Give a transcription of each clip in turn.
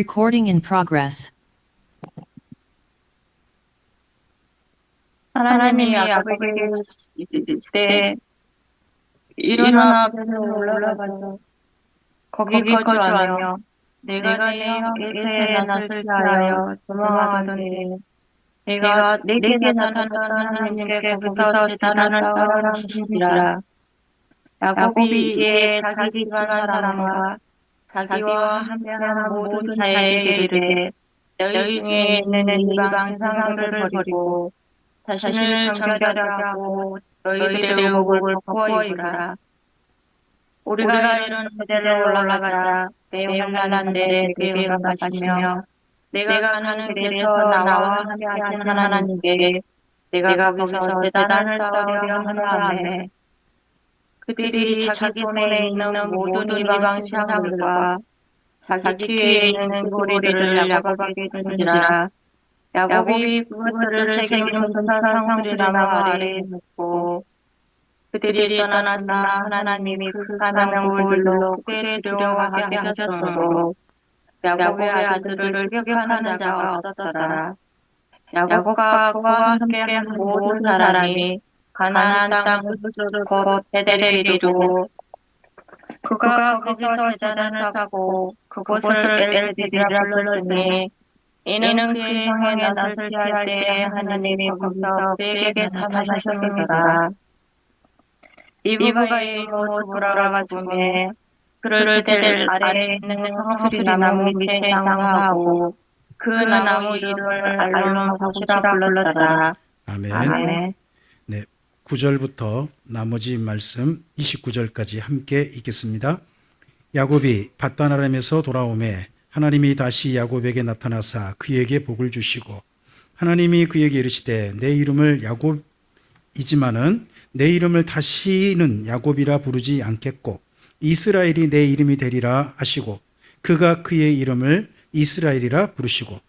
Recording in progress. 하나님이 야곱에게 이르시되 일어나 베델로 올라가서 거기 거주하며 내가 내 형 에서의 낯을 피하여 도망하던 때에 내가 내게 나타났던 하나님께 거기서 제단을 쌓으라 하신지라. 야곱이 이에 자기 집안 사람과 자기와 함께한 모든 자에게 이르되 너희 중에 있는 이방 신상들을 버리고 자신을 정결하게 하고 너희들의 의복을 벗고 입으라. 우리가 이런 베델로 올라가자. 내 혼란한데 내게 응답하시며 내가 가는 길에서 나와 함께 하신 하나님께 내가 거기서 제단을 쌓으려 하노라매. 그들이 자기 손에 있는 모든 이방 신상들과 자기 귀에 있는 귀고리들을 야곱에게 준지라. 야곱이 그것들을 새긴 금산 상수리 나무 아래에 묻고 그들이 떠났으나 하나님이 그 사명골들로 크게 두려워하게 하셨으므로 야곱의 아들들을 추격하는 자가 없었더라. 야곱과 그와 함께한 모든 사람이 가나안 땅 흙수를 곧 베델에 이르고 그가 거기서 제단을 쌓고 그곳을 엘베디라 불렀으니 이는 그의 형의 낯을 피할 때 하나님이 거기서 그에게 나타나셨음이더라. 이브가 이모 두브라가 죽음에 그를 베델 아래에 있는 상수리 나무 밑에 장사하고 그 나무 이름을 알론 봇이라 불렀더라. 아멘. 아멘. 네, 9절부터 나머지 말씀 29절까지 함께 읽겠습니다. 야곱이 밧단 아람에서 돌아오매 하나님이 다시 야곱에게 나타나사 그에게 복을 주시고 하나님이 그에게 이르시되 내 이름을 야곱이지만은 내 이름을 다시는 야곱이라 부르지 않겠고 이스라엘이 내 이름이 되리라 하시고 그가 그의 이름을 이스라엘이라 부르시고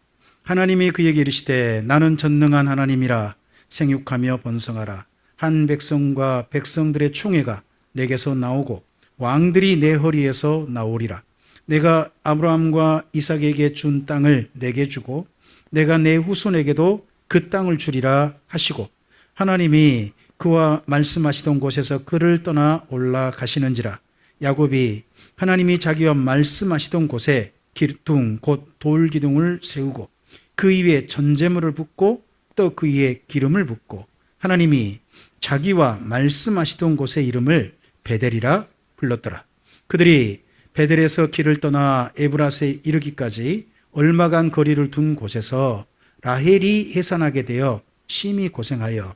하나님이 그에게 이르시되 나는 전능한 하나님이라 생육하며 번성하라. 한 백성과 백성들의 총회가 내게서 나오고 왕들이 내 허리에서 나오리라. 내가 아브라함과 이삭에게 준 땅을 내게 주고 내가 내 후손에게도 그 땅을 주리라 하시고 하나님이 그와 말씀하시던 곳에서 그를 떠나 올라가시는지라. 야곱이 하나님이 자기와 말씀하시던 곳에 기둥 곧 돌기둥을 세우고 그 위에 전제물을 붓고 또 그 위에 기름을 붓고 하나님이 자기와 말씀하시던 곳의 이름을 베델이라 불렀더라. 그들이 베델에서 길을 떠나 에브라스에 이르기까지 얼마간 거리를 둔 곳에서 라헬이 해산하게 되어 심히 고생하여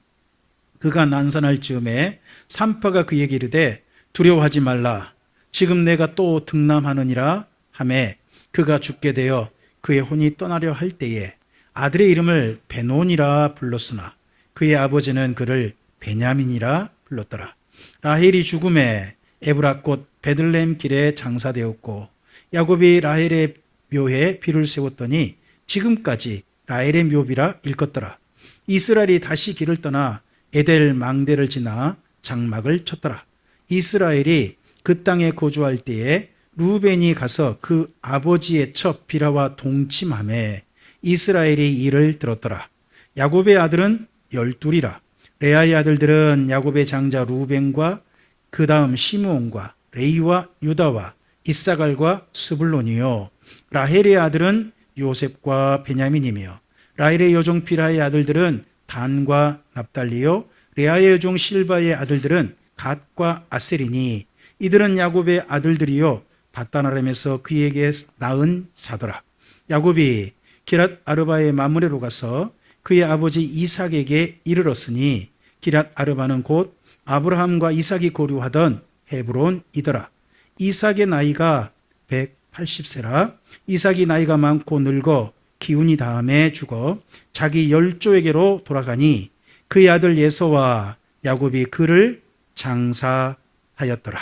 그가 난산할 즈음에 산파가 그에게 이르되 두려워하지 말라. 지금 내가 또 등남하느니라 하매 그가 죽게 되어 그의 혼이 떠나려 할 때에 아들의 이름을 베논이라 불렀으나 그의 아버지는 그를 베냐민이라 불렀더라. 라헬이 죽음에 에브라 곧 베들레헴 길에 장사되었고 야곱이 라헬의 묘에 비를 세웠더니 지금까지 라헬의 묘비라 일컫더라. 이스라엘이 다시 길을 떠나 에델 망대를 지나 장막을 쳤더라. 이스라엘이 그 땅에 거주할 때에 루벤이 가서 그 아버지의 첩 비라와 동침하매 이스라엘이 이를 들었더라. 야곱의 아들은 12이라. 레아의 아들들은 야곱의 장자 루벤과 그 다음 시므온과 레이와 유다와 이사갈과 스불론이요. 라헬의 아들은 요셉과 베냐민이며 라헬의 여종 비라의 아들들은 단과 납달리요. 레아의 여종 실바의 아들들은 갓과 아셀이니 이들은 야곱의 아들들이요 밧단 아람에서 그에게 낳은 자더라. 야곱이 기랏 아르바의 마므레로 가서 그의 아버지 이삭에게 이르렀으니 기랏 아르바는 곧 아브라함과 이삭이 거류하던 헤브론이더라. 이삭의 나이가 180세라. 이삭이 나이가 많고 늙어 기운이 다함에 죽어 자기 열조에게로 돌아가니 그의 아들 예서와 야곱이 그를 장사하였더라.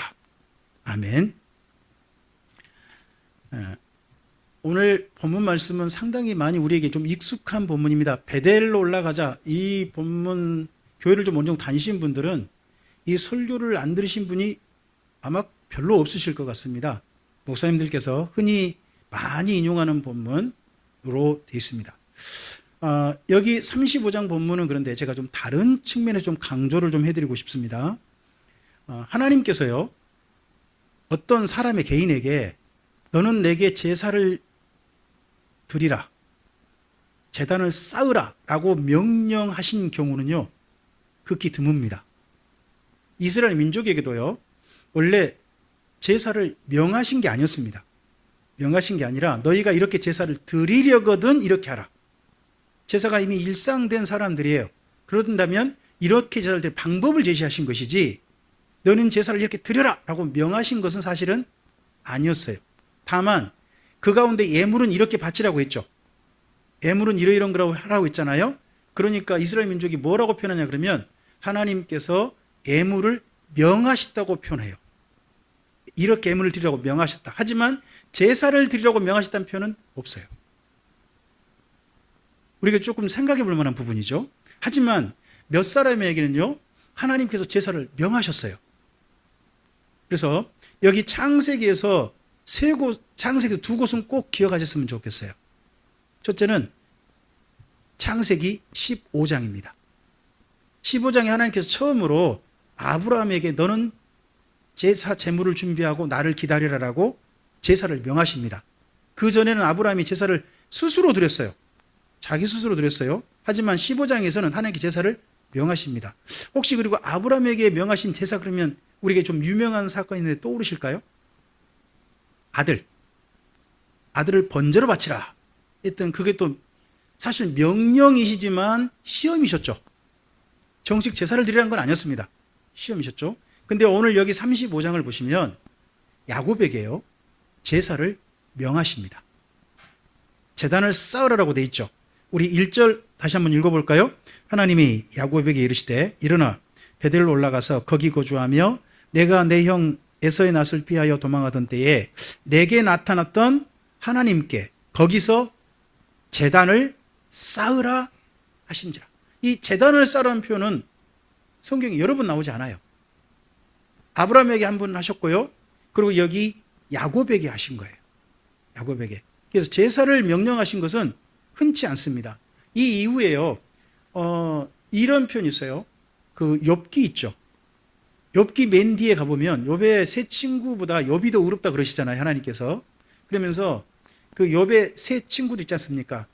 아멘. 오늘 본문 말씀은 상당히 많이 우리에게 좀 익숙한 본문입니다. 베델로 올라가자. 이 본문 교회를 좀 어느 정도 다니신 분들은 이 설교를 안 들으신 분이 아마 별로 없으실 것 같습니다. 목사님들께서 흔히 많이 인용하는 본문으로 되어 있습니다. 여기 35장 본문은 그런데 제가 좀 다른 측면에서 좀 강조를 좀 해드리고 싶습니다. 하나님께서요, 어떤 사람의 개인에게 너는 내게 제사를 드리라, 제단을 쌓으라 라고 명령하신 경우는요, 극히 드뭅니다. 이스라엘 민족에게도요, 원래 제사를 명하신 게 아니었습니다. 명하신 게 아니라 너희가 이렇게 제사를 드리려거든 이렇게 하라. 제사가 이미 일상된 사람들이에요. 그런다면 이렇게 제사를 드릴 방법을 제시하신 것이지 너는 제사를 이렇게 드려라 라고 명하신 것은 사실은 아니었어요. 다만 그 가운데 예물은 이렇게 바치라고 했죠. 예물은 이러이러한 거라고 하라고 했잖아요. 그러니까 이스라엘 민족이 뭐라고 표현하냐 그러면 하나님께서 예물을 명하셨다고 표현해요. 이렇게 예물을 드리라고 명하셨다. 하지만 제사를 드리라고 명하셨다는 표현은 없어요. 우리가 조금 생각해 볼 만한 부분이죠. 하지만 몇 사람에게는요, 하나님께서 제사를 명하셨어요. 그래서 여기 창세기에서 창세기 두 곳은 꼭 기억하셨으면 좋겠어요. 첫째는 창세기 15장입니다. 15장에 하나님께서 처음으로 아브라함에게 너는 제사 제물을 준비하고 나를 기다리라라고 제사를 명하십니다. 그 전에는 아브라함이 제사를 스스로 드렸어요. 자기 스스로 드렸어요. 하지만 15장에서는 하나님께 제사를 명하십니다. 혹시 그리고 아브라함에게 명하신 제사 그러면 우리에게 좀 유명한 사건이 있는데 떠오르실까요? 아들을 번제로 바치라 했던 그게 또 사실 명령이시지만 시험이셨죠. 정식 제사를 드리라는 건 아니었습니다. 시험이셨죠. 근데 오늘 여기 35장을 보시면 야곱에게요, 제사를 명하십니다. 제단을 쌓으라고 돼 있죠. 우리 1절 다시 한번 읽어볼까요? 하나님이 야곱에게 이르시되 일어나 베델로 올라가서 거기 거주하며 내가 내 형 에서의 낯을 피하여 도망하던 때에 내게 나타났던 하나님께 거기서 제단을 쌓으라 하신지라. 이 제단을 쌓으라는 표현은 성경에 여러 번 나오지 않아요. 아브라함에게 한 번 하셨고요. 그리고 여기 야곱에게 하신 거예요. 야곱에게. 그래서 제사를 명령하신 것은 흔치 않습니다. 이 이후에요, 이런 표현이 있어요. 그 욥기 있죠. 욥기 맨 뒤에 가보면 욥의 세 친구보다 욥이 더 의롭다 그러시잖아요, 하나님께서. 그러면서 그 욥의 세 친구도 있지 않습니까?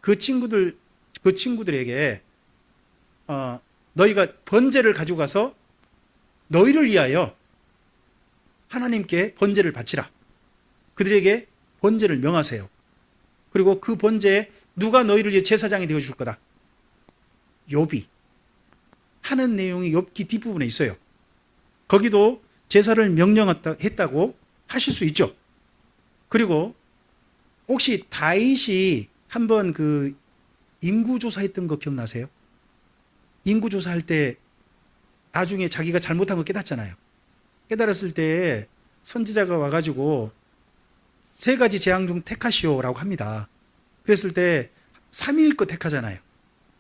그 친구들에게 너희가 번제를 가지고 가서 너희를 위하여 하나님께 번제를 바치라. 그들에게 번제를 명하세요. 그리고 그 번제에 누가 너희를 위해 제사장이 되어줄 거다. 욥이 하는 내용이 욥기 뒷부분에 있어요. 거기도 제사를 명령했다고 하실 수 있죠. 그리고 혹시 다윗이 한번 그 인구조사했던 거 기억나세요? 인구조사할 때 나중에 자기가 잘못한 거 깨닫잖아요. 깨달았을 때 선지자가 와가지고 3가지 재앙 중 택하시오라고 합니다. 그랬을 때 3일 거 택하잖아요.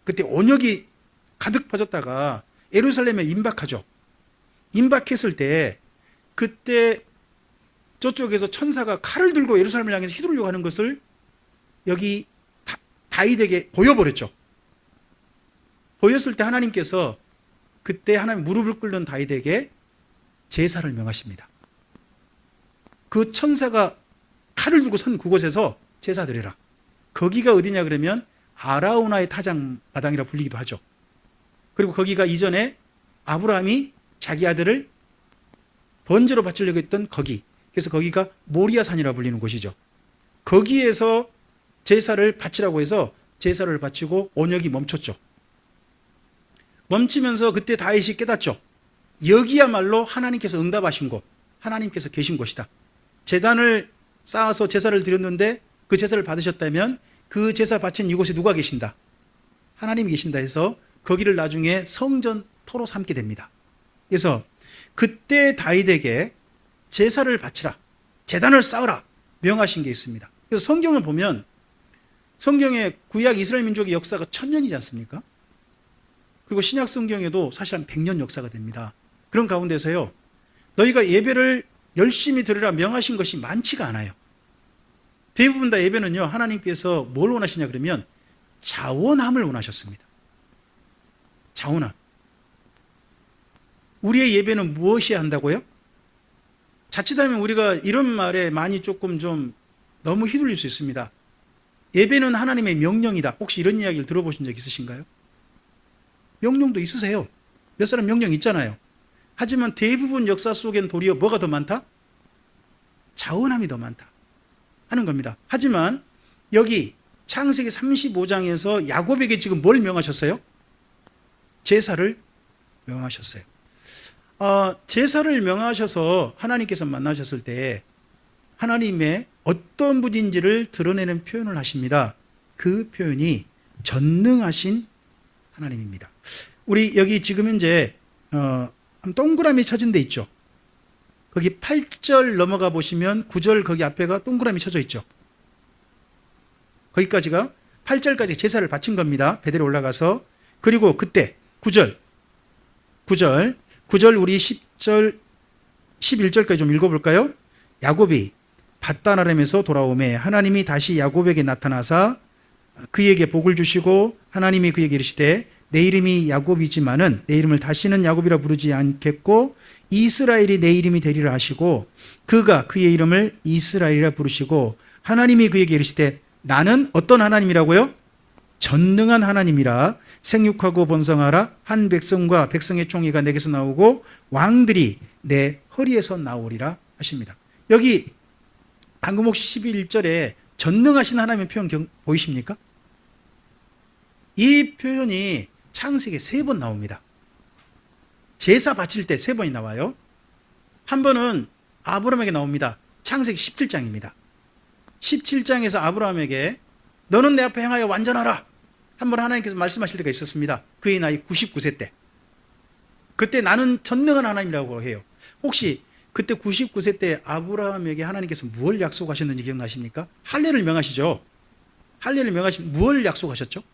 그때 온역이 가득 퍼졌다가 예루살렘에 임박하죠. 임박했을 때 그때 저쪽에서 천사가 칼을 들고 예루살렘을 향해서 휘두르려고 하는 것을 여기 다윗에게 보여버렸죠. 보였을 때 하나님께서 그때 하나님 무릎을 꿇는 다윗에게 제사를 명하십니다. 그 천사가 칼을 들고 선 그곳에서 제사 드려라. 거기가 어디냐 그러면 아라우나의 타작 마당이라 불리기도 하죠. 그리고 거기가 이전에 아브라함이 자기 아들을 번제로 바치려고 했던 거기. 그래서 거기가 모리아산이라 불리는 곳이죠. 거기에서 제사를 바치라고 해서 제사를 바치고 온역이 멈췄죠. 멈추면서 그때 다윗이 깨닫죠. 여기야말로 하나님께서 응답하신 곳, 하나님께서 계신 곳이다. 제단을 쌓아서 제사를 드렸는데 그 제사를 받으셨다면 그 제사 바친 이곳에 누가 계신다? 하나님이 계신다 해서 거기를 나중에 성전토로 삼게 됩니다. 그래서 그때 다윗에게 제사를 바치라, 제단을 쌓으라 명하신 게 있습니다. 그래서 성경을 보면 성경의 구약 이스라엘 민족의 역사가 1000년이지 않습니까? 그리고 신약 성경에도 사실 한 100년 역사가 됩니다. 그런 가운데서요, 너희가 예배를 열심히 드리라 명하신 것이 많지가 않아요. 대부분 다 예배는요, 하나님께서 뭘 원하시냐 그러면 자원함을 원하셨습니다. 자원함. 우리의 예배는 무엇이어야 한다고요? 자칫하면 우리가 이런 말에 많이 조금 좀 너무 휘둘릴 수 있습니다. 예배는 하나님의 명령이다. 혹시 이런 이야기를 들어보신 적 있으신가요? 명령도 있으세요. 몇 사람 명령 있잖아요. 하지만 대부분 역사 속엔 도리어 뭐가 더 많다? 자원함이 더 많다 하는 겁니다. 하지만 여기 창세기 35장에서 야곱에게 지금 뭘 명하셨어요? 제사를 명하셨어요. 제사를 명하셔서 하나님께서 만나셨을 때 하나님의 어떤 분인지를 드러내는 표현을 하십니다. 그 표현이 전능하신 하나님입니다. 우리 여기 지금 현재 동그라미 쳐진 데 있죠. 거기 8절 넘어가 보시면 9절 거기 앞에가 동그라미 쳐져 있죠. 거기까지가 8절까지 제사를 바친 겁니다. 베델에 올라가서. 그리고 그때 9절 우리 10절 11절까지 좀 읽어볼까요? 야곱이 밧단 아람에서 돌아오매 하나님이 다시 야곱에게 나타나사 그에게 복을 주시고 하나님이 그에게 이르시되 내 이름이 야곱이지만은 내 이름을 다시는 야곱이라 부르지 않겠고 이스라엘이 내 이름이 되리라 하시고 그가 그의 이름을 이스라엘이라 부르시고 하나님이 그에게 이르시되 나는 어떤 하나님이라고요? 전능한 하나님이라 생육하고 번성하라 한 백성과 백성의 총회가 내게서 나오고 왕들이 내 허리에서 나오리라 하십니다. 여기 방금 혹시 11절에 전능하신 하나님의 표현 보이십니까? 이 표현이 창세기에 3번 나옵니다. 제사 바칠 때 3번이 나와요. 한 번은 아브라함에게 나옵니다. 창세기 17장입니다. 17장에서 아브라함에게 너는 내 앞에 행하여 완전하라. 한 번 하나님께서 말씀하실 때가 있었습니다. 그의 나이 99세 때. 그때 나는 전능한 하나님이라고 해요. 혹시 그때 99세 때 아브라함에게 하나님께서 무엇을 약속하셨는지 기억나십니까? 할례를 명하시죠. 할례를 명하시면 무엇을 약속하셨죠?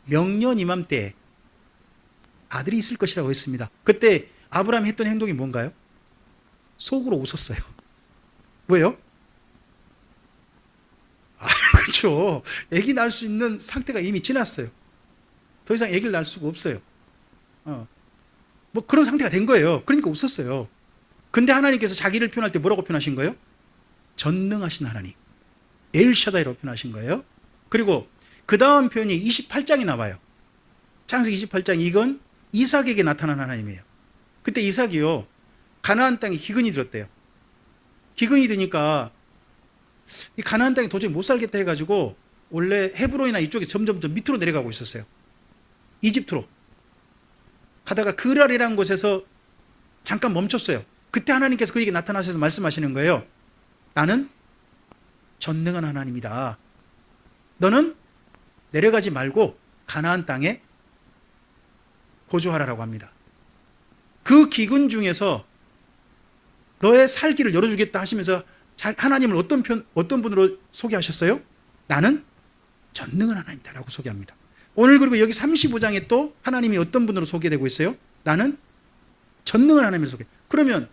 명년 이맘때 아들이 있을 것이라고 했습니다. 그때 아브라함이 했던 행동이 뭔가요? 속으로 웃었어요. 왜요? 그렇죠. 아기 낳을 수 있는 상태가 이미 지났어요. 더 이상 아기를 낳을 수가 없어요. 뭐 그런 상태가 된 거예요. 그러니까 웃었어요. 근데 하나님께서 자기를 표현할 때 뭐라고 표현하신 거예요? 전능하신 하나님. 엘샤다이라고 표현하신 거예요. 그리고 그 다음 표현이 28장이 나와요. 창세기 28장 이건 이삭에게 나타난 하나님이에요. 그때 이삭이요 가나안 땅에 기근이 들었대요. 기근이 드니까 이 가나안 땅에 도저히 못 살겠다 해가지고 원래 헤브론이나 이쪽에 점점 밑으로 내려가고 있었어요. 이집트로 가다가 그랄이라는 곳에서 잠깐 멈췄어요. 그때 하나님께서 그에게 나타나셔서 말씀하시는 거예요. 나는 전능한 하나님이다. 너는 내려가지 말고 가나안 땅에 거주하라라고 합니다. 그 기근 중에서 너의 살기를 열어주겠다 하시면서 하나님을 어떤 분으로 소개하셨어요? 나는 전능한 하나님이다라고 소개합니다. 오늘 그리고 여기 35장에 또 하나님이 어떤 분으로 소개되고 있어요? 나는 전능한 하나님으로 소개. 그러면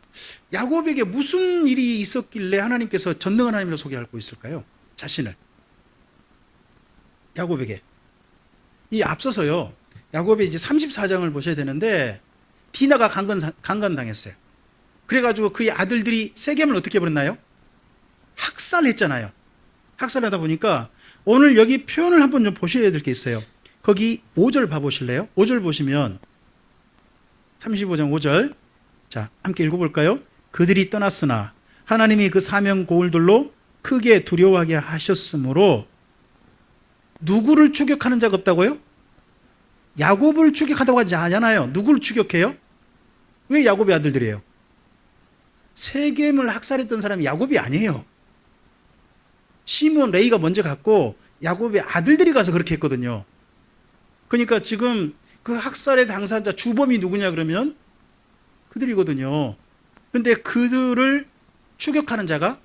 야곱에게 무슨 일이 있었길래 하나님께서 전능한 하나님으로 소개하고 있을까요? 자신을. 야곱에게. 이 앞서서요. 야곱의 이제 34장을 보셔야 되는데 디나가 강간당했어요. 그래가지고 그의 아들들이 세겜을 어떻게 해버렸나요? 학살했잖아요. 학살하다 보니까 오늘 여기 표현을 한번 좀 보셔야 될 게 있어요. 거기 5절 봐보실래요? 5절 보시면 35장 5절 자 함께 읽어볼까요? 그들이 떠났으나 하나님이 그 사명 고울들로 크게 두려워하게 하셨으므로 누구를 추격하는 자가 없다고요? 야곱을 추격하다고 하지 않아요. 누구를 추격해요? 왜 야곱의 아들들이에요? 세겜을 학살했던 사람이 야곱이 아니에요. 시몬, 레이가 먼저 갔고 야곱의 아들들이 가서 그렇게 했거든요. 그러니까 지금 그 학살의 당사자 주범이 누구냐 그러면 그들이거든요. 그런데 그들을 추격하는 자가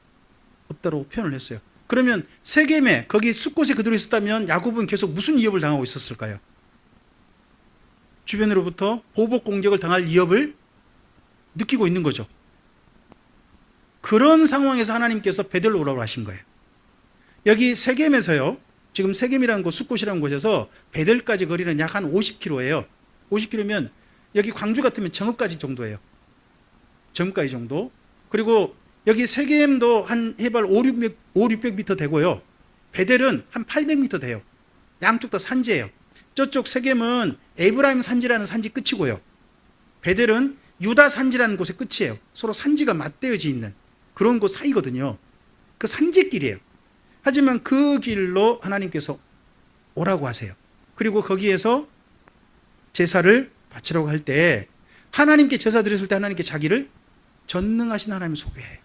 없다고 표현을 했어요. 그러면 세겜에 거기 숫곳에 그들이 있었다면 야곱은 계속 무슨 위협을 당하고 있었을까요? 주변으로부터 보복 공격을 당할 위협을 느끼고 있는 거죠. 그런 상황에서 하나님께서 베델로 오라고 하신 거예요. 여기 세겜에서요. 지금 세겜이라는 곳, 숫곳이라는 곳에서 베델까지 거리는 약 한 50km예요. 50km면 여기 광주 같으면 정읍까지 정도예요. 정읍까지 정도. 그리고 여기 세겜도 한 해발 600m 되고요. 베델은 한 800m 돼요. 양쪽 다 산지예요. 저쪽 세겜은 에브라임 산지라는 산지 끝이고요. 베델은 유다 산지라는 곳의 끝이에요. 서로 산지가 맞대어져 있는 그런 곳 사이거든요. 그 산지길이에요. 하지만 그 길로 하나님께서 오라고 하세요. 그리고 거기에서 제사를 바치라고 할 때 하나님께 제사 드렸을 때 하나님께 자기를 전능하신 하나님을 소개해요.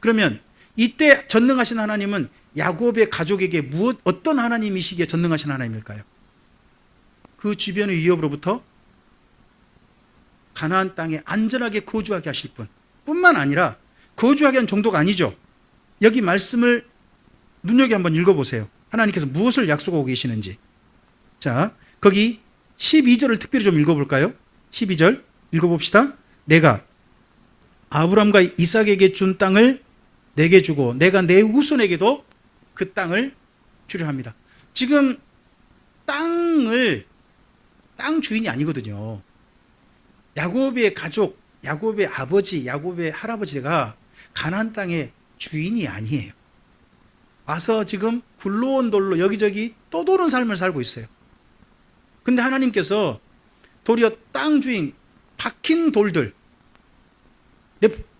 그러면 이때 전능하신 하나님은 야곱의 가족에게 어떤 하나님이시기에 전능하신 하나님일까요? 그 주변의 위협으로부터 가나안 땅에 안전하게 거주하게 하실 분 뿐만 아니라 거주하게 한 정도가 아니죠. 여기 말씀을 눈여겨 한번 읽어보세요. 하나님께서 무엇을 약속하고 계시는지. 자, 거기 12절을 특별히 좀 읽어볼까요? 12절 읽어봅시다. 내가 아브람과 이삭에게 준 땅을 내게 주고 내가 내 후손에게도 그 땅을 주려 합니다. 지금 땅 주인이 아니거든요. 야곱의 가족, 야곱의 아버지, 야곱의 할아버지가 가나안 땅의 주인이 아니에요. 와서 지금 굴러온 돌로 여기저기 떠도는 삶을 살고 있어요. 근데 하나님께서 도리어 땅 주인, 박힌 돌들,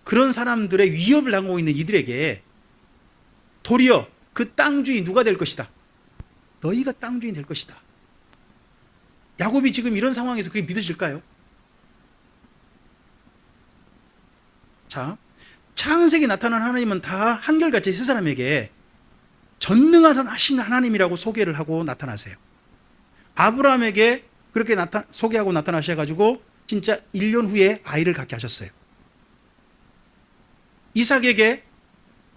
그런 사람들의 위협을 당하고 있는 이들에게 도리어 그 땅 주인이 누가 될 것이다. 너희가 땅 주인이 될 것이다. 야곱이 지금 이런 상황에서 그게 믿으실까요? 자, 창세기에 나타난 하나님은 다 한결같이 세 사람에게 전능하신 하나님이라고 소개를 하고 나타나세요. 아브라함에게 그렇게 소개하고 나타나셔가지고 진짜 1년 후에 아이를 갖게 하셨어요. 이삭에게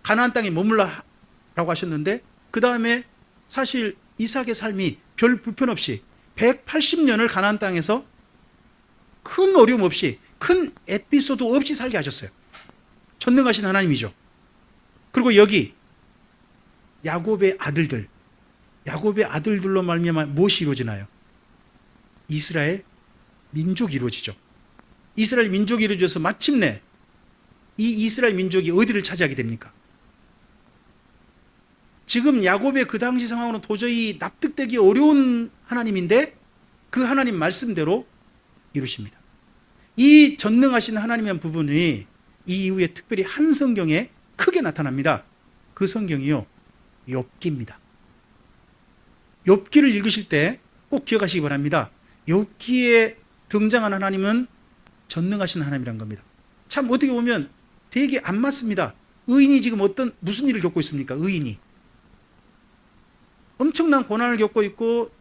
가나안 땅에 머물라라고 하셨는데 그 다음에 사실 이삭의 삶이 별 불편 없이 180년을 가나안 땅에서 큰 어려움 없이 큰 에피소드 없이 살게 하셨어요. 전능하신 하나님이죠. 그리고 여기 야곱의 아들들로 말미암아 무엇이 이루어지나요? 이스라엘 민족이 이루어지죠. 이스라엘 민족이 이루어져서 마침내 이 이스라엘 민족이 어디를 차지하게 됩니까? 지금 야곱의 그 당시 상황으로 도저히 납득되기 어려운 하나님인데 그 하나님 말씀대로 이루십니다. 이 전능하신 하나님의 부분이 이 이후에 특별히 한 성경에 크게 나타납니다. 그 성경이요, 욥기입니다. 욥기를 읽으실 때 꼭 기억하시기 바랍니다. 욥기에 등장한 하나님은 전능하신 하나님이란 겁니다. 참 어떻게 보면 되게 안 맞습니다. 의인이 지금 무슨 일을 겪고 있습니까? 의인이 엄청난 고난을 겪고 있고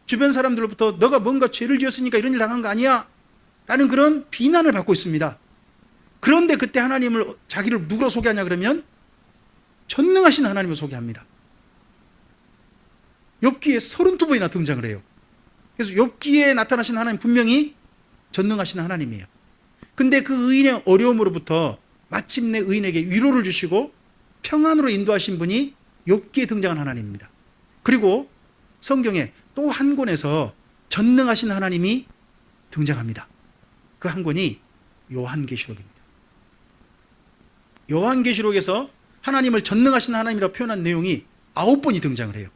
주변 사람들로부터 너가 뭔가 죄를 지었으니까 이런 일 당한 거 아니야? 라는 그런 비난을 받고 있습니다. 그런데 그때 하나님을 자기를 누구로 소개하냐 그러면 전능하신 하나님을 소개합니다. 욥기에 32번이나 등장을 해요. 그래서 욥기에 나타나신 하나님 분명히 전능하신 하나님이에요. 근데 그 의인의 어려움으로부터 마침내 의인에게 위로를 주시고 평안으로 인도하신 분이 욥기에 등장한 하나님입니다. 그리고 성경에 또 한 권에서 전능하신 하나님이 등장합니다. 그 한 권이 요한계시록입니다. 요한계시록에서 하나님을 전능하신 하나님이라고 표현한 내용이 9번이 등장을 해요.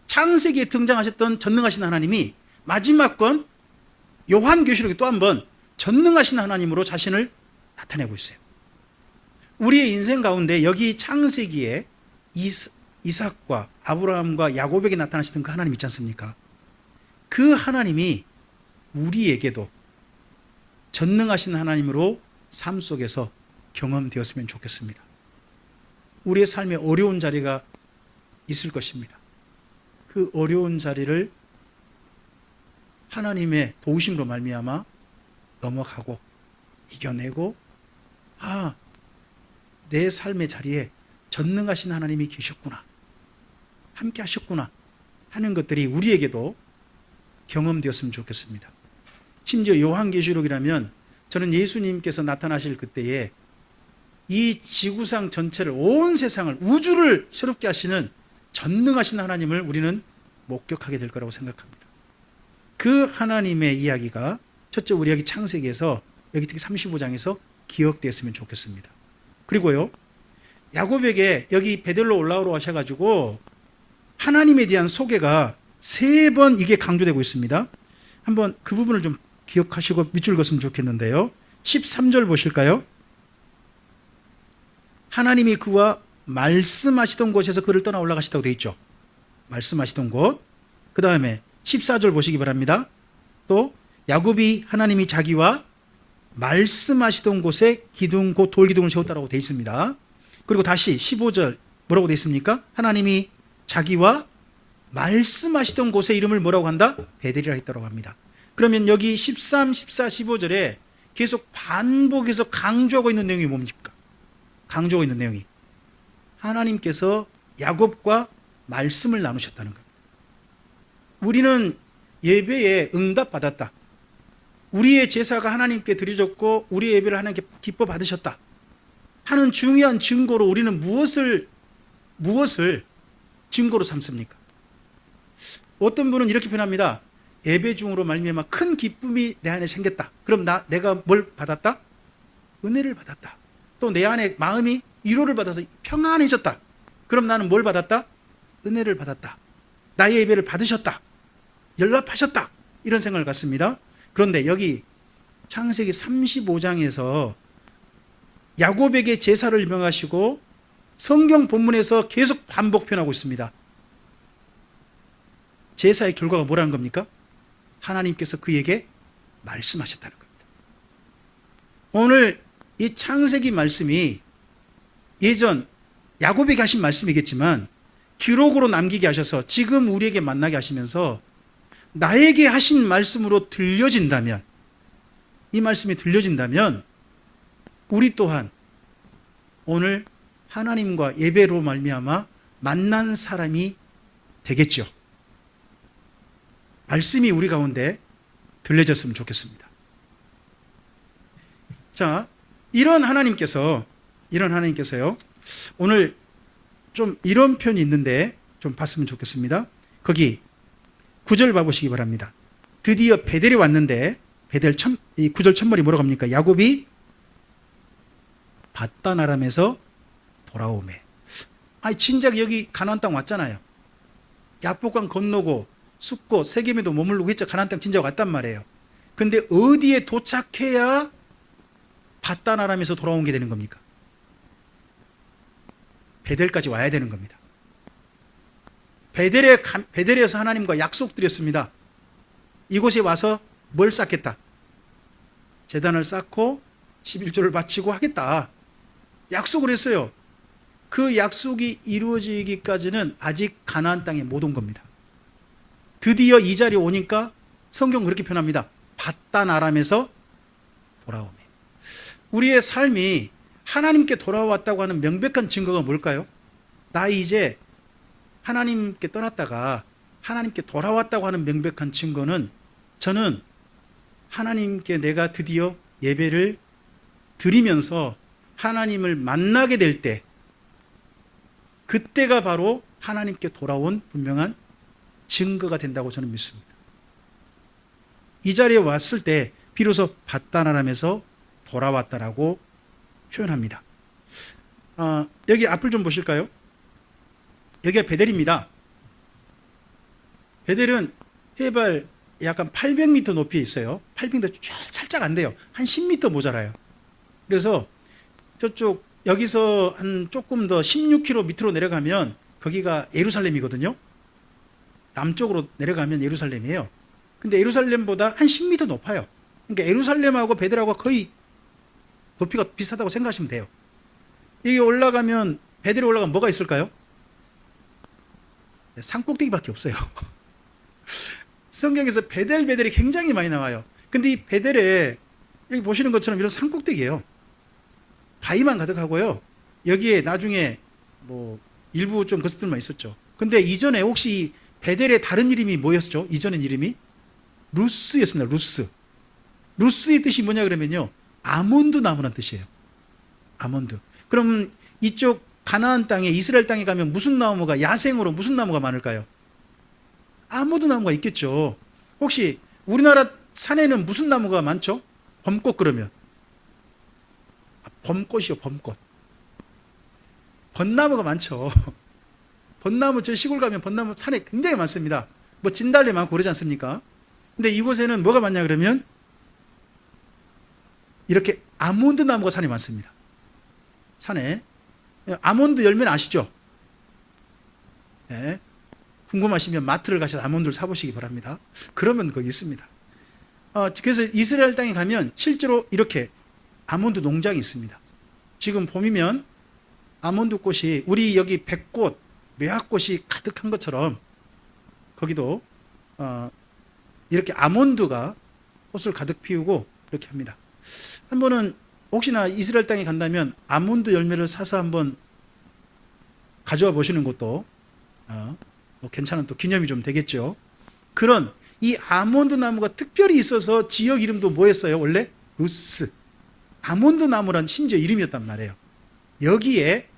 창세기에 등장하셨던 전능하신 하나님이 마지막 건 요한계시록에 또 한 번 전능하신 하나님으로 자신을 나타내고 있어요. 우리의 인생 가운데 여기 창세기에 이삭과 아브라함과 야곱에게 나타나시던 그 하나님 있지 않습니까? 그 하나님이 우리에게도 전능하신 하나님으로 삶 속에서 경험되었으면 좋겠습니다. 우리의 삶에 어려운 자리가 있을 것입니다. 그 어려운 자리를 하나님의 도우심으로 말미암아 넘어가고 이겨내고 내 삶의 자리에 전능하신 하나님이 계셨구나, 함께 하셨구나 하는 것들이 우리에게도 경험되었으면 좋겠습니다. 심지어 요한계시록이라면 저는 예수님께서 나타나실 그때에 이 지구상 전체를, 온 세상을, 우주를 새롭게 하시는 전능하신 하나님을 우리는 목격하게 될 거라고 생각합니다. 그 하나님의 이야기가 첫째 우리 여기 창세기에서, 여기 특히 35장에서 기억되었으면 좋겠습니다. 그리고요, 야곱에게 여기 베델로 올라오러 하셔가지고 하나님에 대한 소개가 3번 이게 강조되고 있습니다. 한번 그 부분을 좀 기억하시고 밑줄 그었으면 좋겠는데요. 13절 보실까요? 하나님이 그와 말씀하시던 곳에서 그를 떠나 올라가시다고 되어 있죠. 말씀하시던 곳. 그 다음에 14절 보시기 바랍니다. 또 야곱이 하나님이 자기와 말씀하시던 곳에 기둥, 곧 돌기둥을 세웠다라고 되어 있습니다. 그리고 다시 15절 뭐라고 되어 있습니까? 하나님이 자기와 말씀하시던 곳의 이름을 뭐라고 한다? 베델이라 했다고 합니다. 그러면 여기 13, 14, 15절에 계속 반복해서 강조하고 있는 내용이 뭡니까? 강조하고 있는 내용이 하나님께서 야곱과 말씀을 나누셨다는 겁니다. 우리는 예배에 응답받았다. 우리의 제사가 하나님께 드려졌고 우리의 예배를 하나님께 기뻐 받으셨다 하는 중요한 증거로 우리는 무엇을 증거로 삼습니까? 어떤 분은 이렇게 표현합니다. 예배 중으로 말미암아 큰 기쁨이 내 안에 생겼다. 그럼 내가 뭘 받았다? 은혜를 받았다. 또 내 안에 마음이 위로를 받아서 평안해졌다. 그럼 나는 뭘 받았다? 은혜를 받았다. 나의 예배를 받으셨다. 연락하셨다. 이런 생각을 갖습니다. 그런데 여기 창세기 35장에서 야곱에게 제사를 명하시고 성경 본문에서 계속 반복 표현하고 있습니다. 제사의 결과가 뭐라는 겁니까? 하나님께서 그에게 말씀하셨다는 겁니다. 오늘 이 창세기 말씀이 예전 야곱에게 하신 말씀이겠지만 기록으로 남기게 하셔서 지금 우리에게 만나게 하시면서 나에게 하신 말씀으로 들려진다면, 이 말씀이 들려진다면 우리 또한 오늘 하나님과 예배로 말미암아 만난 사람이 되겠죠. 말씀이 우리 가운데 들려졌으면 좋겠습니다. 자, 이런 하나님께서요, 오늘 좀 이런 표현이 있는데 좀 봤으면 좋겠습니다. 거기 9절 봐보시기 바랍니다. 드디어 베델에 왔는데 이 9절 첫머리 뭐라고 합니까? 야곱이 밧단 아람에서 돌아오매. 진작 여기 가나안 땅 왔잖아요. 야복강 건너고 숫고 세겜에도 머물르고 했죠. 가나안 땅 진작 왔단 말이에요. 근데 어디에 도착해야 밧단 아람에서 돌아온 게 되는 겁니까? 베델까지 와야 되는 겁니다. 베델에서 하나님과 약속드렸습니다. 이곳에 와서 뭘 쌓겠다? 제단을 쌓고 11조를 바치고 하겠다. 약속을 했어요. 그 약속이 이루어지기까지는 아직 가나안 땅에 못 온 겁니다. 드디어 이 자리에 오니까 성경 그렇게 표현합니다. 밧단 아람에서 돌아오매. 우리의 삶이 하나님께 돌아왔다고 하는 명백한 증거가 뭘까요? 나 이제 하나님께 떠났다가 하나님께 돌아왔다고 하는 명백한 증거는, 저는 하나님께 내가 드디어 예배를 드리면서 하나님을 만나게 될 때, 그때가 바로 하나님께 돌아온 분명한 증거가 된다고 저는 믿습니다. 이 자리에 왔을 때 비로소 밧단 아람에서 돌아왔다라고 표현합니다. 여기 앞을 좀 보실까요? 여기가 베델입니다. 베델은 해발 약간 800m 높이에 있어요. 800m 살짝 안 돼요. 한 10m 모자라요. 그래서 저쪽 여기서 한 조금 더 16km 밑으로 내려가면 거기가 예루살렘이거든요. 남쪽으로 내려가면 예루살렘이에요. 근데 예루살렘보다 한 10m 높아요. 그러니까 예루살렘하고 베델하고 거의 높이가 비슷하다고 생각하시면 돼요. 여기 올라가면, 베델에 올라가면 뭐가 있을까요? 산꼭대기밖에 없어요. 성경에서 베델이 굉장히 많이 나와요. 근데 이 베델에 여기 보시는 것처럼 이런 산꼭대기예요. 바위만 가득하고요. 여기에 나중에 뭐 일부 좀 것들만 있었죠. 근데 이전에 혹시 베델의 다른 이름이 뭐였죠? 이전의 이름이 루스였습니다. 루스. 루스의 뜻이 뭐냐 그러면요, 아몬드 나무란 뜻이에요. 아몬드. 그럼 이쪽 가나안 땅에 이스라엘 땅에 가면 무슨 나무가 야생으로 무슨 나무가 많을까요? 아무도 나무가 있겠죠. 혹시 우리나라 산에는 무슨 나무가 많죠? 범꽃 그러면 범꽃이요, 범꽃. 벚나무가 많죠. 벚나무 저 시골 가면 벚나무 산에 굉장히 많습니다. 뭐 진달래 많고 그러지 않습니까? 근데 이곳에는 뭐가 많냐 그러면 이렇게 아몬드 나무가 산에 많습니다. 산에 아몬드 열매는 아시죠? 네. 궁금하시면 마트를 가셔서 아몬드를 사보시기 바랍니다. 그러면 거기 있습니다. 그래서 이스라엘 땅에 가면 실제로 이렇게 아몬드 농장이 있습니다. 지금 봄이면 아몬드 꽃이 우리 여기 백꽃, 매화꽃이 가득한 것처럼 거기도 이렇게 아몬드가 꽃을 가득 피우고 이렇게 합니다. 한 번은 혹시나 이스라엘 땅에 간다면 아몬드 열매를 사서 한번 가져와 보시는 것도 뭐 괜찮은 또 기념이 좀 되겠죠. 그런 이 아몬드 나무가 특별히 있어서 지역 이름도 뭐였어요? 원래 루스. 아몬드 나무란 심지어 이름이었단 말이에요. 여기에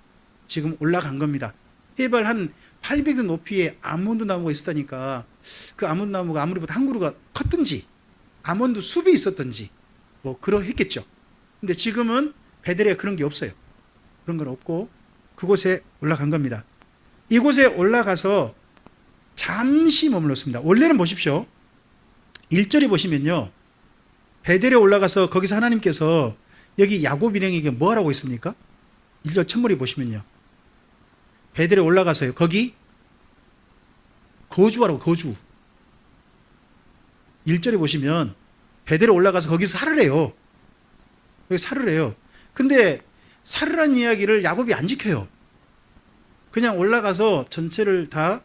지금 올라간 겁니다. 해발 한 800도 높이에 아몬드 나무가 있었다니까 그 아몬드 나무가 아무리보다 한 그루가 컸든지 아몬드 숲이 있었든지 뭐 그러했겠죠. 근데 지금은 베들레헴에 그런 게 없어요. 그런 건 없고 그곳에 올라간 겁니다. 이곳에 올라가서 잠시 머물렀습니다. 원래는 보십시오. 1절에 보시면요. 베델에 올라가서 거기서 하나님께서 여기 야곱 일행에게 뭐 하라고 했습니까? 1절 첫머리 보시면요. 베델에 올라가서요. 거기 거주하라고 거주. 1절에 보시면 베델에 올라가서 거기서 살으래요. 여기 살으래요. 근데 살으란 이야기를 야곱이 안 지켜요. 그냥 올라가서 전체를 다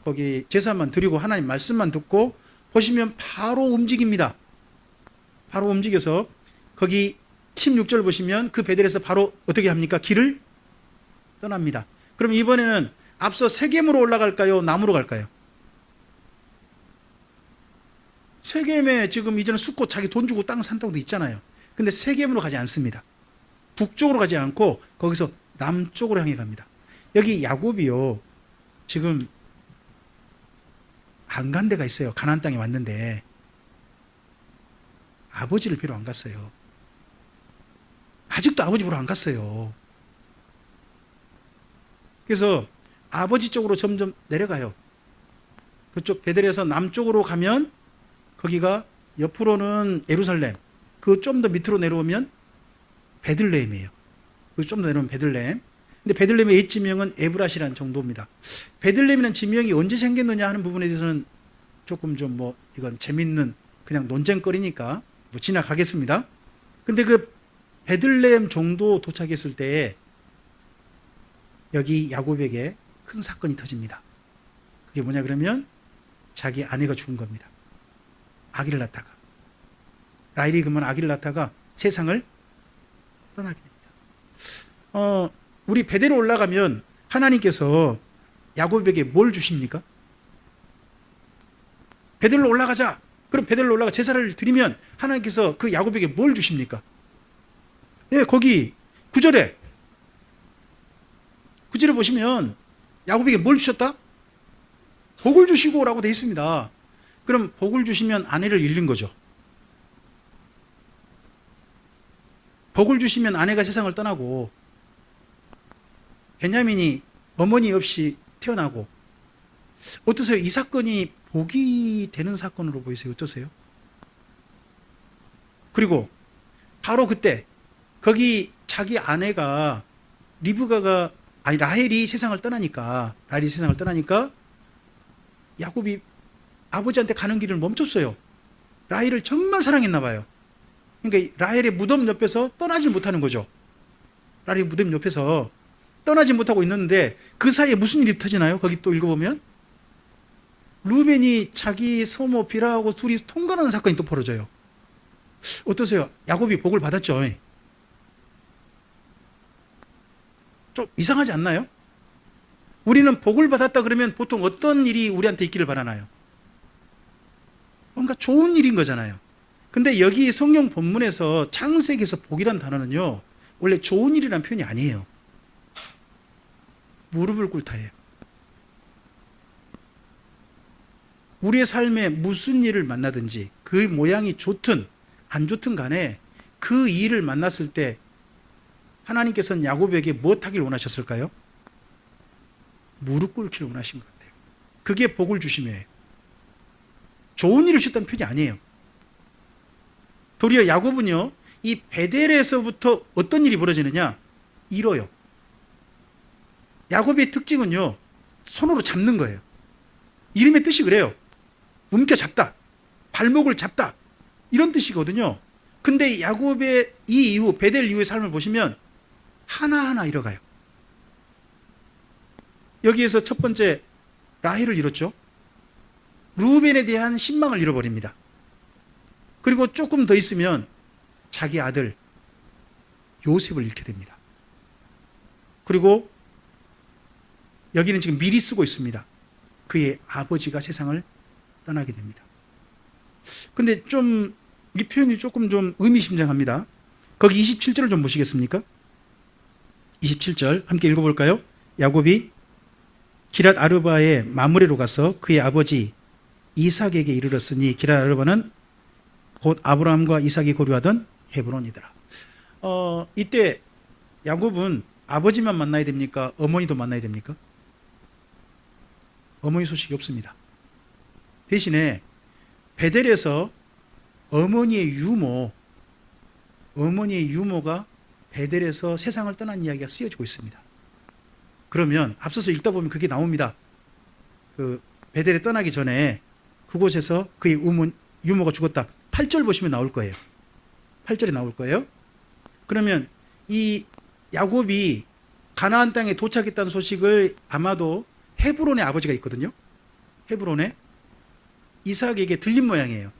거기 제사만 드리고 하나님 말씀만 듣고 보시면 바로 움직입니다. 바로 움직여서 거기 16절 보시면 그 베델에서 바로 어떻게 합니까? 길을 떠납니다. 그럼 이번에는 앞서 세겜으로 올라갈까요? 남으로 갈까요? 세겜에 지금 이제는 숫고 자기 돈 주고 땅 산 땅도 있잖아요. 근데 세겜으로 가지 않습니다. 북쪽으로 가지 않고 거기서 남쪽으로 향해 갑니다. 여기 야곱이요. 지금 안 간 데가 있어요. 가나안 땅에 왔는데 아버지를 뵈러 안 갔어요. 아직도 아버지 보러 안 갔어요. 그래서 아버지 쪽으로 점점 내려가요. 그쪽 베델에서 남쪽으로 가면 거기가 옆으로는 예루살렘, 그 좀 더 밑으로 내려오면 베들레헴이에요. 그 좀 더 내려오면 베들레헴. 근데 베들레헴의 옛 지명은 에브라시라는 정도입니다. 베들레헴이라는 지명이 언제 생겼느냐 하는 부분에 대해서는 조금 좀 뭐 이건 재밌는 그냥 논쟁거리니까 뭐 지나가겠습니다. 근데 그 베들레헴 정도 도착했을 때 여기 야곱에게 큰 사건이 터집니다. 그게 뭐냐 그러면 자기 아내가 죽은 겁니다. 아기를 낳다가 라헬이 그러면 아기를 낳다가 세상을 떠나게 됩니다. 우리 베델에 올라가면 하나님께서 야곱에게 뭘 주십니까? 베델로 올라가자. 그럼 베델로 올라가 제사를 드리면 하나님께서 그 야곱에게 뭘 주십니까? 예, 거기 9절에 보시면 야곱에게 뭘 주셨다? 복을 주시고 라고 되어 있습니다. 그럼 복을 주시면 아내를 잃는 거죠. 복을 주시면 아내가 세상을 떠나고 베냐민이 어머니 없이 태어나고 어떠세요? 이 사건이 복이 되는 사건으로 보이세요? 어떠세요? 그리고 바로 그때 거기 자기 아내가 라헬이 세상을 떠나니까 야곱이 아버지한테 가는 길을 멈췄어요. 라헬을 정말 사랑했나 봐요. 그러니까 라헬의 무덤 옆에서 떠나질 못하는 거죠. 라헬의 무덤 옆에서 떠나지 못하고 있는데 그 사이에 무슨 일이 터지나요? 거기 또 읽어보면 루벤이 자기 소모 비라하고 둘이 통과하는 사건이 또 벌어져요. 어떠세요? 야곱이 복을 받았죠. 좀 이상하지 않나요? 우리는 복을 받았다 그러면 보통 어떤 일이 우리한테 있기를 바라나요? 뭔가 좋은 일인 거잖아요. 근데 여기 성경 본문에서 창세기에서 복이란 단어는요, 원래 좋은 일이라는 표현이 아니에요. 무릎을 꿇다예요. 우리의 삶에 무슨 일을 만나든지 그 모양이 좋든 안 좋든 간에 그 일을 만났을 때 하나님께서는 야곱에게 무엇하길 원하셨을까요? 무릎 꿇기를 원하신 것 같아요. 그게 복을 주심이에요. 좋은 일을 주셨다는 표현이 아니에요. 도리어 야곱은요, 이 베델에서부터 어떤 일이 벌어지느냐? 잃어요. 야곱의 특징은요, 손으로 잡는 거예요. 이름의 뜻이 그래요. 움켜잡다, 발목을 잡다, 이런 뜻이거든요. 근데 야곱의 이 이후, 베델 이후의 삶을 보시면 하나하나 잃어가요. 여기에서 첫 번째 라헬을 잃었죠. 루벤에 대한 신망을 잃어버립니다. 그리고 조금 더 있으면 자기 아들 요셉을 잃게 됩니다. 그리고 여기는 지금 미리 쓰고 있습니다. 그의 아버지가 세상을 떠나게 됩니다. 근데 좀 이 표현이 조금 좀 의미심장합니다. 거기 27절을 좀 보시겠습니까? 27절 함께 읽어볼까요? 야곱이 기랏 아르바의 마므레로 가서 그의 아버지 이삭에게 이르렀으니 기랏 아르바는 곧 아브라함과 이삭이 거류하던 헤브론이더라. 이때 야곱은 아버지만 만나야 됩니까? 어머니도 만나야 됩니까? 어머니 소식이 없습니다. 대신에 베델에서 어머니의 유모가 베델에서 세상을 떠난 이야기가 쓰여지고 있습니다. 그러면 앞서서 읽다 보면 그게 나옵니다. 그 베델에 떠나기 전에 그곳에서 그의 유모가 죽었다. 8절 보시면 나올 거예요. 8절에 나올 거예요. 그러면 이 야곱이 가나안 땅에 도착했다는 소식을 아마도 헤브론의 아버지가 있거든요. 헤브론에 이삭에게 들린 모양이에요.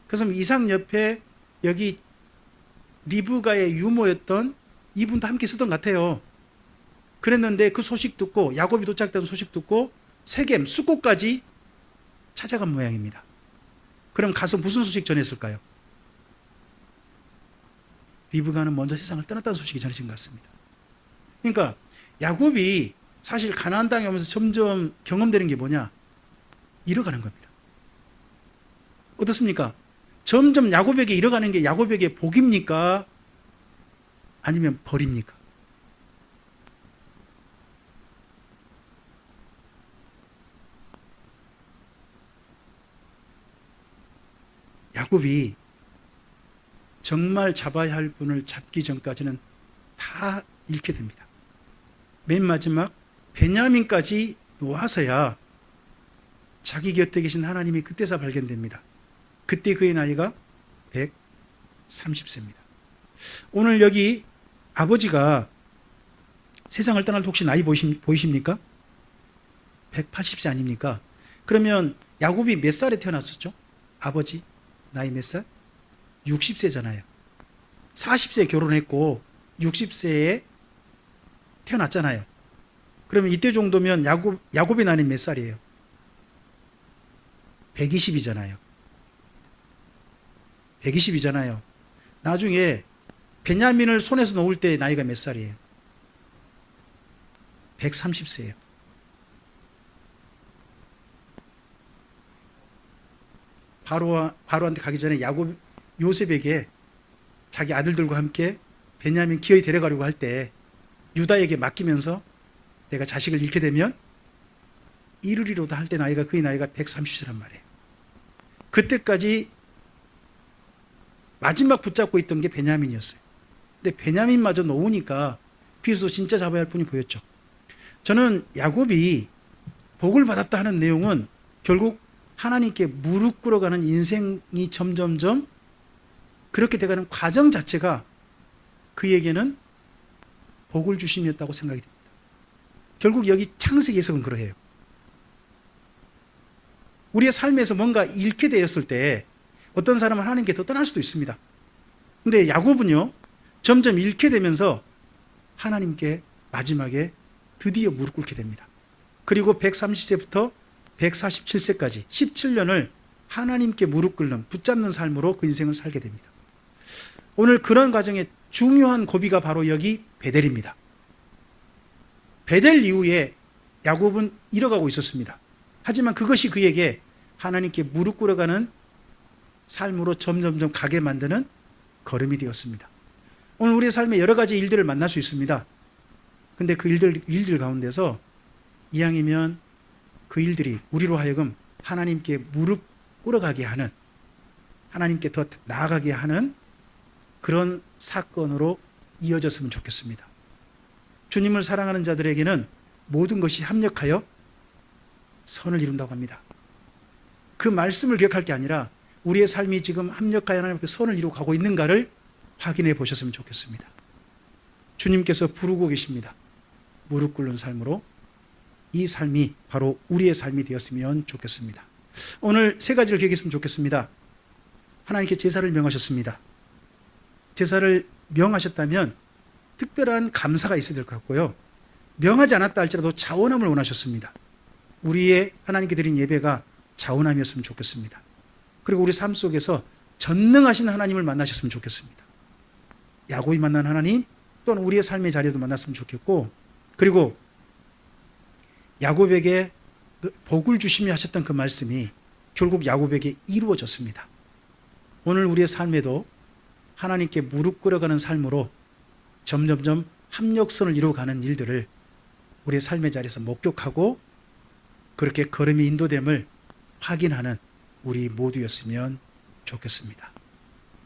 그래서 이삭 옆에 여기 리브가의 유모였던 이분도 함께 쓰던 것 같아요. 그랬는데 그 소식 듣고 야곱이 도착했다는 소식 듣고 세겜, 수코까지 찾아간 모양입니다. 그럼 가서 무슨 소식 전했을까요? 리브가는 먼저 세상을 떠났다는 소식이 전해진 것 같습니다. 그러니까 야곱이 사실 가나안 땅에 오면서 점점 경험되는 게 뭐냐? 잃어가는 겁니다. 어떻습니까? 점점 야곱에게 잃어가는 게 야곱에게 복입니까? 아니면 벌입니까? 야곱이 정말 잡아야 할 분을 잡기 전까지는 다 잃게 됩니다. 맨 마지막 베냐민까지 놓아서야 자기 곁에 계신 하나님이 그때서 발견됩니다. 그때 그의 나이가 130세입니다. 오늘 여기 아버지가 세상을 떠날 때 혹시 나이 보이십니까? 180세 아닙니까? 그러면 야곱이 몇 살에 태어났었죠? 아버지 나이 몇 살? 60세잖아요. 40세에 결혼했고 60세에 태어났잖아요. 그러면 이때 정도면 야곱의 나이는 몇 살이에요? 120이잖아요. 120이잖아요. 나중에 베냐민을 손에서 놓을 때 나이가 몇 살이에요? 130세예요. 바로한테 가기 전에 요셉에게 자기 아들들과 함께 베냐민 기어이 데려가려고 할 때 유다에게 맡기면서 내가 자식을 잃게 되면 이르리로다 할 때 나이가 그의 나이가 130세란 말이에요. 그때까지 마지막 붙잡고 있던 게 베냐민이었어요. 근데 베냐민마저 놓으니까 비로소 진짜 잡아야 할 분이 보였죠. 저는 야곱이 복을 받았다 하는 내용은 결국 하나님께 무릎 꿇어가는 인생이 점점점 그렇게 돼가는 과정 자체가 그에게는 복을 주심이었다고 생각이 됩니다. 결국 여기 창세기에서는 그러해요. 우리의 삶에서 뭔가 잃게 되었을 때 어떤 사람은 하나님께 더 떠날 수도 있습니다. 근데 야곱은요, 점점 잃게 되면서 하나님께 마지막에 드디어 무릎 꿇게 됩니다. 그리고 130세부터 147세까지 17년을 하나님께 무릎 꿇는 붙잡는 삶으로 그 인생을 살게 됩니다. 오늘 그런 과정에 중요한 고비가 바로 여기 베델입니다. 베델 이후에 야곱은 잃어가고 있었습니다. 하지만 그것이 그에게 하나님께 무릎 꿇어가는 삶으로 점점점 가게 만드는 걸음이 되었습니다. 오늘 우리의 삶에 여러 가지 일들을 만날 수 있습니다. 근데 그 일들 가운데서 이왕이면 그 일들이 우리로 하여금 하나님께 무릎 꿇어가게 하는, 하나님께 더 나아가게 하는 그런 사건으로 이어졌으면 좋겠습니다. 주님을 사랑하는 자들에게는 모든 것이 합력하여 선을 이룬다고 합니다. 그 말씀을 기억할 게 아니라 우리의 삶이 지금 합력하여 하나님 앞에 선을 이루고 가고 있는가를 확인해 보셨으면 좋겠습니다. 주님께서 부르고 계십니다. 무릎 꿇는 삶으로 이 삶이 바로 우리의 삶이 되었으면 좋겠습니다. 오늘 세 가지를 기억했으면 좋겠습니다. 하나님께 제사를 명하셨습니다. 제사를 명하셨다면 특별한 감사가 있어야 될 것 같고요. 명하지 않았다 할지라도 자원함을 원하셨습니다. 우리의 하나님께 드린 예배가 자원함이었으면 좋겠습니다. 그리고 우리 삶 속에서 전능하신 하나님을 만나셨으면 좋겠습니다. 야곱이 만난 하나님 또는 우리의 삶의 자리에서 만났으면 좋겠고, 그리고 야곱에게 복을 주시며 하셨던 그 말씀이 결국 야곱에게 이루어졌습니다. 오늘 우리의 삶에도 하나님께 무릎 꿇어가는 삶으로 점점점 합력선을 이루어가는 일들을 우리의 삶의 자리에서 목격하고 그렇게 걸음이 인도됨을 확인하는 우리 모두였으면 좋겠습니다.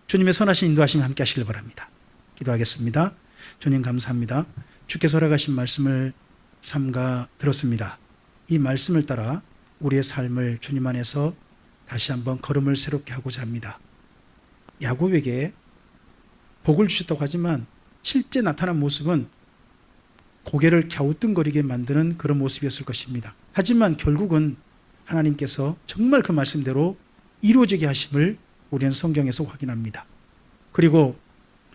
주님의 선하신 인도하심에 함께 하시길 바랍니다. 기도하겠습니다. 주님 감사합니다. 주께서 허락하신 말씀을 삼가 들었습니다. 이 말씀을 따라 우리의 삶을 주님 안에서 다시 한번 걸음을 새롭게 하고자 합니다. 야곱에게 복을 주셨다고 하지만 실제 나타난 모습은 고개를 갸우뚱거리게 만드는 그런 모습이었을 것입니다. 하지만 결국은 하나님께서 정말 그 말씀대로 이루어지게 하심을 우리는 성경에서 확인합니다. 그리고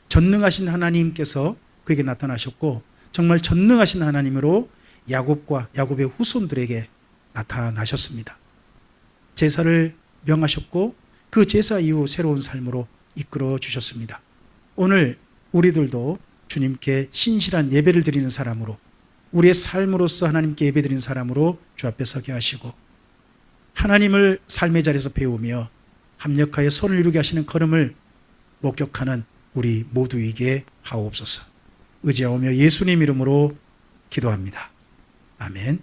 전능하신 하나님께서 그에게 나타나셨고 정말 전능하신 하나님으로 야곱과 야곱의 후손들에게 나타나셨습니다. 제사를 명하셨고 그 제사 이후 새로운 삶으로 이끌어 주셨습니다. 오늘 우리들도 주님께 신실한 예배를 드리는 사람으로, 우리의 삶으로서 하나님께 예배드리는 사람으로 주 앞에 서게 하시고 하나님을 삶의 자리에서 배우며 합력하여 선을 이루게 하시는 걸음을 목격하는 우리 모두에게 하옵소서. 의지하오며 예수님 이름으로 기도합니다. 아멘.